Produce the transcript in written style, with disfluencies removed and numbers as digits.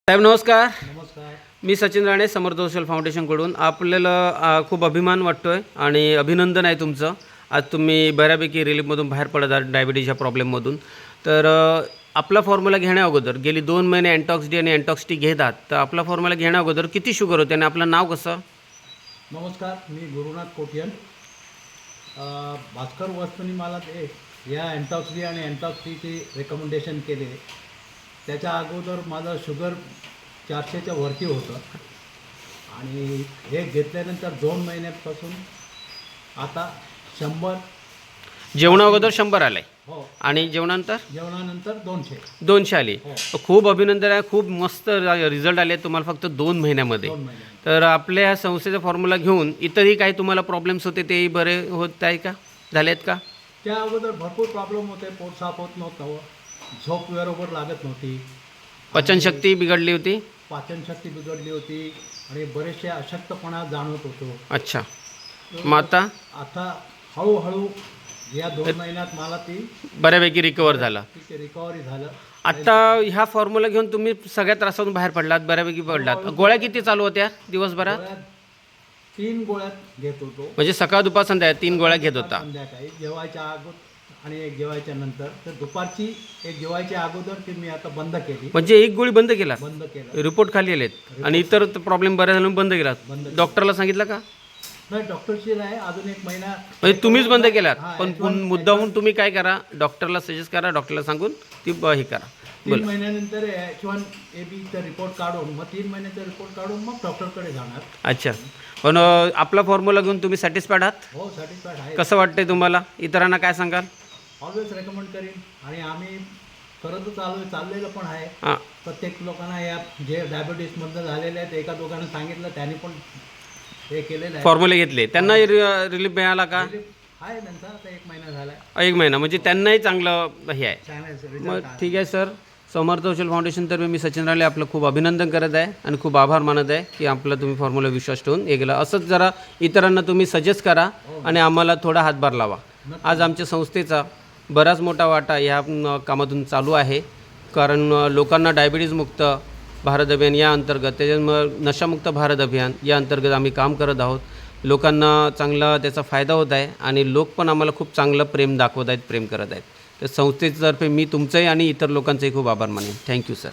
साहेब नमस्कार. नमस्कार. मी सचिन राणे, समर्थ सोशल फाउंडेशनकडून. आपल्याला खूप अभिमान वाटतो आहे आणि अभिनंदन आहे तुमचं. आज तुम्ही बऱ्यापैकी रिलीफमधून बाहेर पडत आहात डायबिटीजच्या प्रॉब्लेममधून. तर आपला फॉर्म्युला घेण्याअगोदर गेली 2 महिने अँटॉक्स डी आणि अँटॉक्स टी घेत आहात. तर आपला फॉर्म्युला घेण्याअगोदर किती शुगर होते आणि आपलं नाव कसं? नमस्कार, मी गुरुनाथ कोटियन. भास्कर वस्तूंनी मला ते या अँटॉक्स डी आणि अँटॉक्स टीचे रेकमेंडेशन केले. त्याच्या अगोदर माझं शुगर 400च्या वरती होतं आणि हे घेतल्यानंतर 2 महिन्यापासून आता 100. जेवणाअगोदर 100 आलं आहे हो, आणि जेवणानंतर 200. 200 आली. हो. खूप अभिनंदन आहे. खूप मस्त रिझल्ट आले तुम्हाला फक्त 2 महिन्यामध्ये. 2 महिने. तर आपल्या या संस्थेचा फॉर्म्युला घेऊन इतरही काही तुम्हाला प्रॉब्लेम्स होते तेही बरे होत आहे का, झाले आहेत का? त्या अगोदर भरपूर प्रॉब्लेम होते. पोट साफ होत नव्हतं, झोप बरोबर लागत नव्हती, पचनशक्ती बिघडली होती. पाचनशक्ती बिघडली होती आणि बरेचसे अशक्तपणा जाणवत होतो. अच्छा. मग आता हळूहळू या 2 महिन्यात मला ती बऱ्यापैकी रिकवर झाला. तिचे रिकव्हरी झालं. आता ह्या फॉर्म्युला घेऊन तुम्ही सगळ्या त्रासातून बाहेर पडलात, बऱ्यापैकी पडलात. गोळ्या किती चालू होत्या दिवसभरात? गोळ्या 3 गोळ्यात घेत होतो. म्हणजे सकाळ दुपार संध्याकाळ 3 गोळ्या घेत होता. संध्याकाळी जेवायच्या अगोदर आणि एक जेवायच्या नंतर. तर दुपारची एक जेवायच्या अगोदर ती मी आता बंद केली. म्हणजे एक गोळी बंद केला, बंद केलं. रिपोर्ट खाली आलेत आणि इतर प्रॉब्लेम बऱ्याच झाले बंद केला. बंद केलं. डॉक्टरला सांगितलं का? नाही, डॉक्टरची नाही, अजून 1 महिना. म्हणजे तुम्हीच बंद केलात. हां, पण H1 मुद्दाहून तुम्ही काय करा, डॉक्टरला सजेस्ट करा, डॉक्टरला सांगून ती हे करा. 3 महिन्यानंतर H1AB रिपोर्ट काढून, मग 3 महिन्याचा रिपोर्ट काढून मग डॉक्टरकडे जाणार. अच्छा. पण आपला फॉर्म्युला घेऊन तुम्ही सॅटिस्फाईड आहात? हो, सॅटिस्फाईड आहे. कसं वाटतंय तुम्हाला? इतरांना काय सांगाल? ऑलवेज रेकमेंड करीन आणि आम्ही करत चाललेलं पण आहे. हां. प्रत्येक लोकांना या जे डायबिटीसमधनं झालेले आहेत, एका दोघांना सांगितलं, त्यांनी पण हे केलेलं आहे. फॉर्म्युले घेतले, त्यांना रिलीफ मिळाला का? आहे त्यांचा आता 1 महिना झाला आहे. 1 महिना म्हणजे त्यांनाही चांगलं हे आहे. चांगलं मग result आहे. ठीक आहे सर. समर्थ सोशल फाउंडेशनतर्फे मी सचिन राणे आपलं खूप अभिनंदन करत आहे आणि खूप आभार मानत आहे की आपलं तुम्ही फॉर्म्युला विश्वास ठेवून हे केलं. असंच जरा इतरांना तुम्ही सजेस्ट करा आणि आम्हाला थोडा हातभार लावा. आज आमच्या संस्थेचा बराच मोठा वाटा ह्या कामातून चालू आहे. कारण लोकांना डायबिटीजमुक्त भारत अभियान या अंतर्गत, त्याच्यामुळे नशामुक्त भारत अभियान या अंतर्गत आम्ही काम करत आहोत. लोकांना चांगला त्याचा फायदा होत आहे आणि लोक पण आम्हाला खूप चांगलं प्रेम दाखवत आहेत, प्रेम करत आहेत. तर संस्थेतर्फे मी तुमचंही आणि इतर लोकांचंही खूप आभार मानेन. Thank you sir.